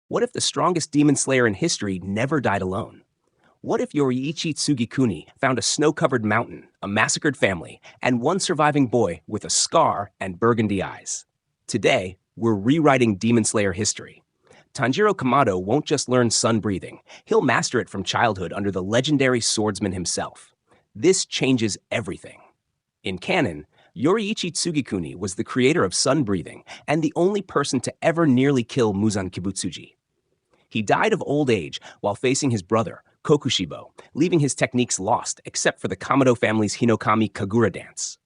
What if the strongest demon slayer in history never died alone? What if Yoriichi Tsugikuni found a snow-covered mountain, a massacred family, and one surviving boy with a scar and burgundy eyes? Today, we're rewriting Demon Slayer history. Tanjiro Kamado won't just learn sun breathing, he'll master it from childhood under the legendary swordsman himself. This changes everything. In canon, Yoriichi Tsugikuni was the creator of sun breathing and the only person to ever nearly kill Muzan Kibutsuji. He died of old age while facing his brother, Kokushibo, leaving his techniques lost except for the Kamado family's Hinokami Kagura dance.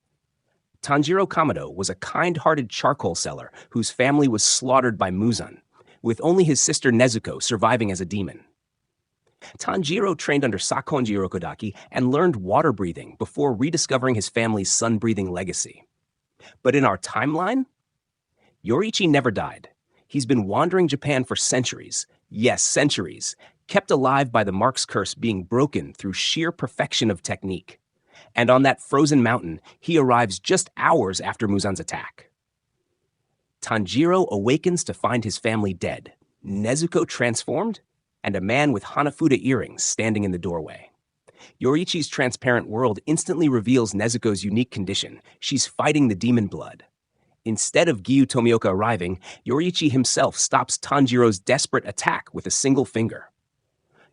Tanjiro Kamado was a kind-hearted charcoal seller whose family was slaughtered by Muzan, with only his sister Nezuko surviving as a demon. Tanjiro trained under Sakonji Orokodaki and learned water breathing before rediscovering his family's sun-breathing legacy. But in our timeline, Yoriichi never died. He's been wandering Japan for centuries, yes, centuries, kept alive by the Mark's curse being broken through sheer perfection of technique. And on that frozen mountain, he arrives just hours after Muzan's attack. Tanjiro awakens to find his family dead, Nezuko transformed, and a man with Hanafuda earrings standing in the doorway. Yoriichi's transparent world instantly reveals Nezuko's unique condition. She's fighting the demon blood. Instead of Giyu Tomioka arriving, Yoriichi himself stops Tanjiro's desperate attack with a single finger.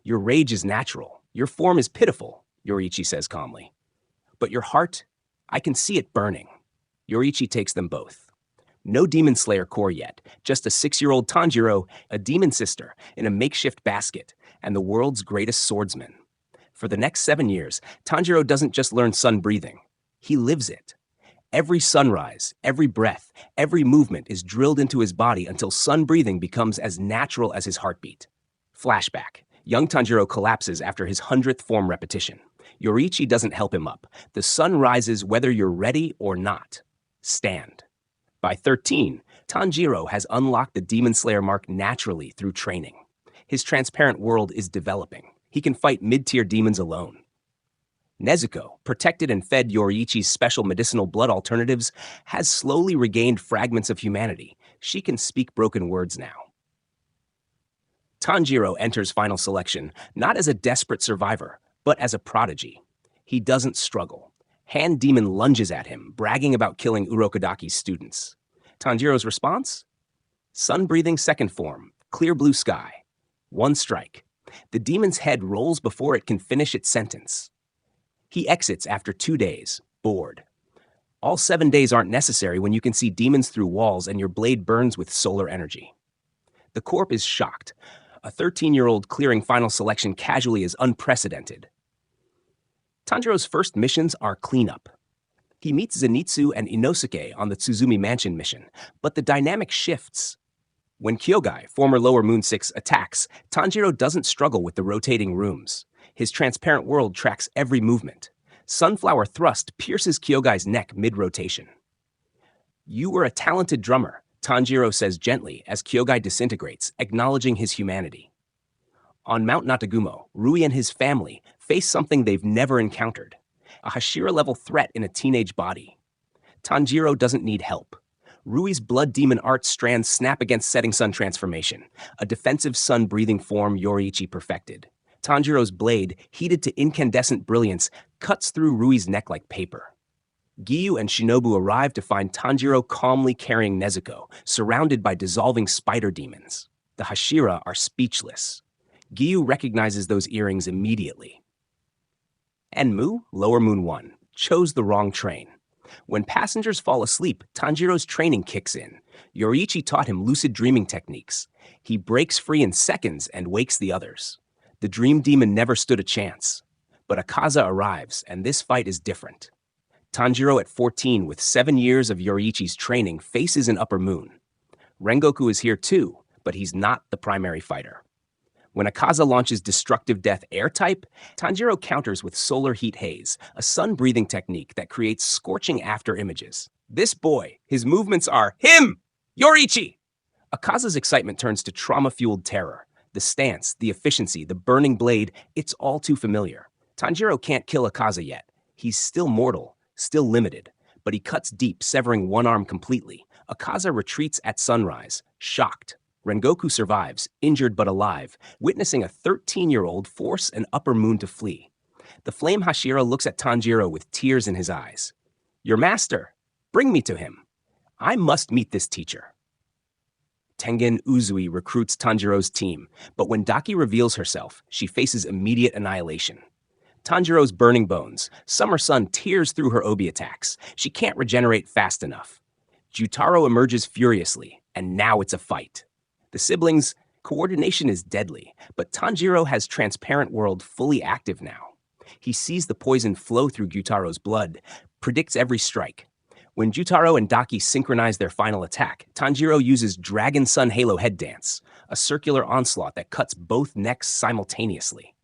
"Your rage is natural. Your form is pitiful," Yoriichi says calmly. "But your heart, I can see it burning." Yoriichi takes them both. No Demon Slayer core yet, just a 6-year-old Tanjiro, a demon sister, in a makeshift basket, and the world's greatest swordsman. For the next 7 years, Tanjiro doesn't just learn sun breathing. He lives it. Every sunrise, every breath, every movement is drilled into his body until sun breathing becomes as natural as his heartbeat. Flashback. Young Tanjiro collapses after his 100th form repetition. Yoriichi doesn't help him up. The sun rises whether you're ready or not. Stand. By 13, Tanjiro has unlocked the Demon Slayer mark naturally through training. His transparent world is developing. He can fight mid-tier demons alone. Nezuko, protected and fed Yoriichi's special medicinal blood alternatives, has slowly regained fragments of humanity. She can speak broken words now. Tanjiro enters final selection, not as a desperate survivor, but as a prodigy. He doesn't struggle. Hand Demon lunges at him, bragging about killing Urokodaki's students. Tanjiro's response? Sun-breathing second form, clear blue sky. One strike. The demon's head rolls before it can finish its sentence. He exits after 2 days, bored. All 7 days aren't necessary when you can see demons through walls and your blade burns with solar energy. The Corp is shocked. A 13-year-old clearing final selection casually is unprecedented. Tanjiro's first missions are cleanup. He meets Zenitsu and Inosuke on the Tsuzumi Mansion mission, but the dynamic shifts. When Kyogai, former Lower Moon 6, attacks, Tanjiro doesn't struggle with the rotating rooms. His transparent world tracks every movement. Sunflower Thrust pierces Kyogai's neck mid-rotation. "You were a talented drummer," Tanjiro says gently as Kyogai disintegrates, acknowledging his humanity. On Mount Natagumo, Rui and his family face something they've never encountered, a Hashira-level threat in a teenage body. Tanjiro doesn't need help. Rui's blood demon art strands snap against setting sun transformation, a defensive sun-breathing form Yoriichi perfected. Tanjiro's blade, heated to incandescent brilliance, cuts through Rui's neck like paper. Giyu and Shinobu arrive to find Tanjiro calmly carrying Nezuko, surrounded by dissolving spider demons. The Hashira are speechless. Giyu recognizes those earrings immediately. Enmu, Lower Moon 1, chose the wrong train. When passengers fall asleep, Tanjiro's training kicks in. Yoriichi taught him lucid dreaming techniques. He breaks free in seconds and wakes the others. The dream demon never stood a chance. But Akaza arrives, and this fight is different. Tanjiro at 14, with 7 years of Yoriichi's training, faces an Upper Moon. Rengoku is here too, but he's not the primary fighter. When Akaza launches Destructive Death Air type, Tanjiro counters with Solar Heat Haze, a sun-breathing technique that creates scorching after images. This boy, his movements are him! Yoriichi! Akaza's excitement turns to trauma-fueled terror. The stance, the efficiency, the burning blade, it's all too familiar. Tanjiro can't kill Akaza yet. He's still mortal, still limited, but he cuts deep, severing one arm completely. Akaza retreats at sunrise, shocked. Rengoku survives, injured but alive, witnessing a 13-year-old force an upper moon to flee. The flame Hashira looks at Tanjiro with tears in his eyes. "Your master! Bring me to him! I must meet this teacher." Tengen Uzui recruits Tanjiro's team, but when Daki reveals herself, she faces immediate annihilation. Tanjiro's burning bones, Summer Sun tears through her obi attacks. She can't regenerate fast enough. Jutaro emerges furiously, and now it's a fight. The siblings' coordination is deadly, but Tanjiro has Transparent World fully active now. He sees the poison flow through Gyutaro's blood, predicts every strike. When Jutaro and Daki synchronize their final attack, Tanjiro uses Dragon Sun Halo Head Dance, a circular onslaught that cuts both necks simultaneously.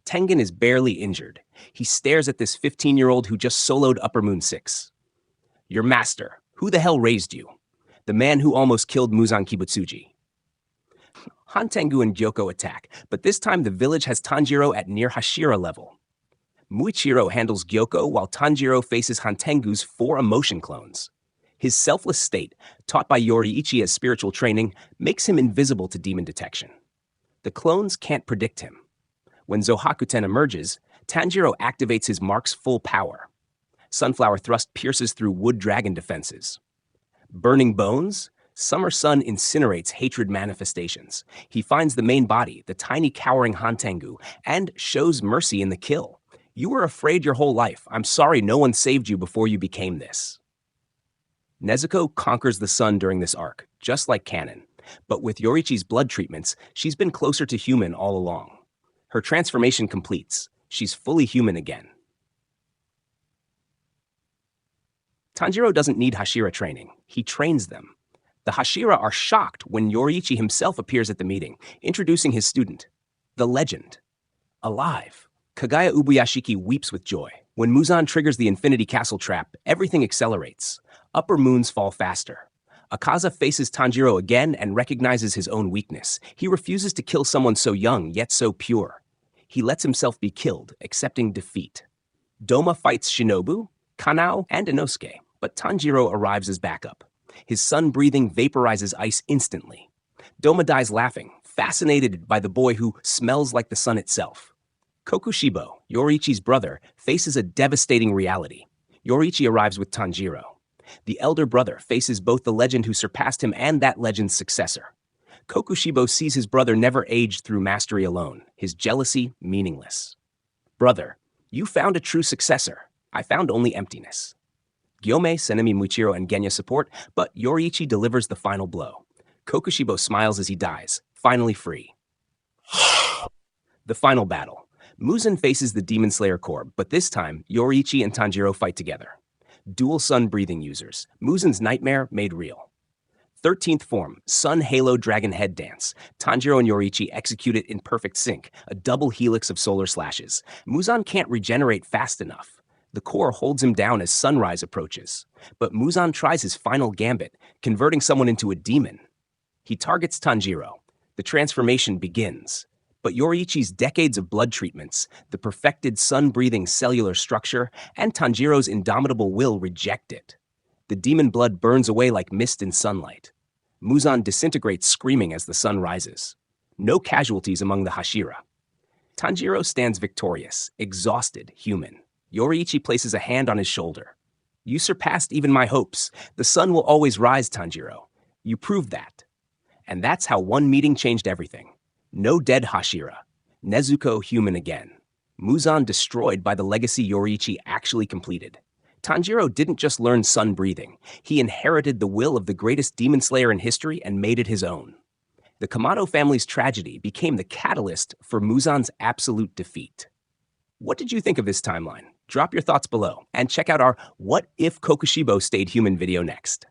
Tengen is barely injured. He stares at this 15-year-old who just soloed Upper Moon 6. "Your master, who the hell raised you?" "The man who almost killed Muzan Kibutsuji." Hantengu and Gyoko attack, but this time the village has Tanjiro at near Hashira level. Muichiro handles Gyoko while Tanjiro faces Hantengu's 4 emotion clones. His selfless state, taught by Yoriichi as spiritual training, makes him invisible to demon detection. The clones can't predict him. When Zohakuten emerges, Tanjiro activates his mark's full power. Sunflower Thrust pierces through Wood Dragon defenses. Burning Bones? Summer Sun incinerates hatred manifestations. He finds the main body, the tiny cowering Hantengu, and shows mercy in the kill. "You were afraid your whole life. I'm sorry no one saved you before you became this." Nezuko conquers the sun during this arc, just like canon. But with Yoriichi's blood treatments, she's been closer to human all along. Her transformation completes. She's fully human again. Tanjiro doesn't need Hashira training. He trains them. The Hashira are shocked when Yoriichi himself appears at the meeting, introducing his student, the legend. Alive. Kagaya Ubuyashiki weeps with joy. When Muzan triggers the Infinity Castle trap, everything accelerates. Upper moons fall faster. Akaza faces Tanjiro again and recognizes his own weakness. He refuses to kill someone so young, yet so pure. He lets himself be killed, accepting defeat. Doma fights Shinobu, Kanao, and Inosuke, but Tanjiro arrives as backup. His sun breathing vaporizes ice instantly. Doma dies laughing, fascinated by the boy who smells like the sun itself. Kokushibo, Yoriichi's brother, faces a devastating reality. Yoriichi arrives with Tanjiro. The elder brother faces both the legend who surpassed him and that legend's successor. Kokushibo sees his brother never aged through mastery alone, his jealousy meaningless. "Brother, you found a true successor. I found only emptiness." Gyome, Senemi, Muichiro, and Genya support, but Yoriichi delivers the final blow. Kokushibo smiles as he dies, finally free. The final battle. Muzan faces the Demon Slayer Corps, but this time, Yoriichi and Tanjiro fight together. Dual sun breathing users, Muzan's nightmare made real. 13th form, Sun Halo Dragon Head Dance. Tanjiro and Yoriichi execute it in perfect sync, a double helix of solar slashes. Muzan can't regenerate fast enough. The core holds him down as sunrise approaches. But Muzan tries his final gambit, converting someone into a demon. He targets Tanjiro. The transformation begins. But Yoriichi's decades of blood treatments, the perfected sun-breathing cellular structure, and Tanjiro's indomitable will reject it. The demon blood burns away like mist in sunlight. Muzan disintegrates screaming as the sun rises. No casualties among the Hashira. Tanjiro stands victorious, exhausted, human. Yoriichi places a hand on his shoulder. "You surpassed even my hopes. The sun will always rise, Tanjiro. You proved that." And that's how one meeting changed everything. No dead Hashira. Nezuko human again. Muzan destroyed by the legacy Yoriichi actually completed. Tanjiro didn't just learn sun breathing. He inherited the will of the greatest demon slayer in history and made it his own. The Kamado family's tragedy became the catalyst for Muzan's absolute defeat. What did you think of this timeline? Drop your thoughts below and check out our What If Kokushibo Stayed Human video next.